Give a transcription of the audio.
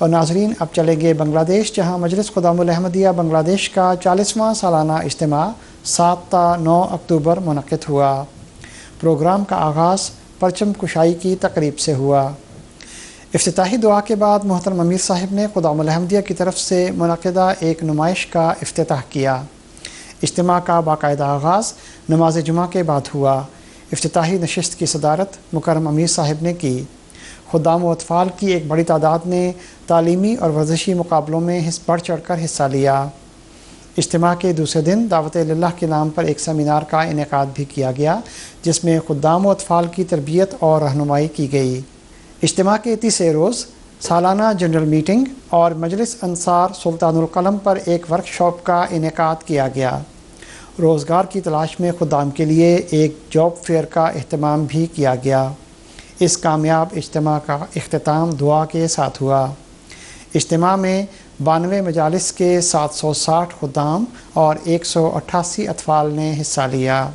اور ناظرین اب چلیں گے بنگلہ دیش، جہاں مجلس خدام الحمدیہ بنگلہ دیش کا 40واں سالانہ اجتماع 7 تا 9 اکتوبر منعقد ہوا۔ پروگرام کا آغاز پرچم کشائی کی تقریب سے ہوا۔ افتتاحی دعا کے بعد محترم امیر صاحب نے خدام الحمدیہ کی طرف سے منعقدہ ایک نمائش کا افتتاح کیا۔ اجتماع کا باقاعدہ آغاز نماز جمعہ کے بعد ہوا۔ افتتاحی نشست کی صدارت مکرم امیر صاحب نے کی۔ خدام و اطفال کی ایک بڑی تعداد نے تعلیمی اور ورزشی مقابلوں میں بڑھ چڑھ کر حصہ لیا۔ اجتماع کے دوسرے دن دعوت اللہ کے نام پر ایک سیمینار کا انعقاد بھی کیا گیا، جس میں خدام و اطفال کی تربیت اور رہنمائی کی گئی۔ اجتماع کے تیسرے روز سالانہ جنرل میٹنگ اور مجلس انصار سلطان القلم پر ایک ورکشاپ کا انعقاد کیا گیا۔ روزگار کی تلاش میں خدام کے لیے ایک جاب فیئر کا اہتمام بھی کیا گیا۔ اس کامیاب اجتماع کا اختتام دعا کے ساتھ ہوا۔ اجتماع میں 92 مجالس کے 760 خدام اور 188 اطفال نے حصہ لیا۔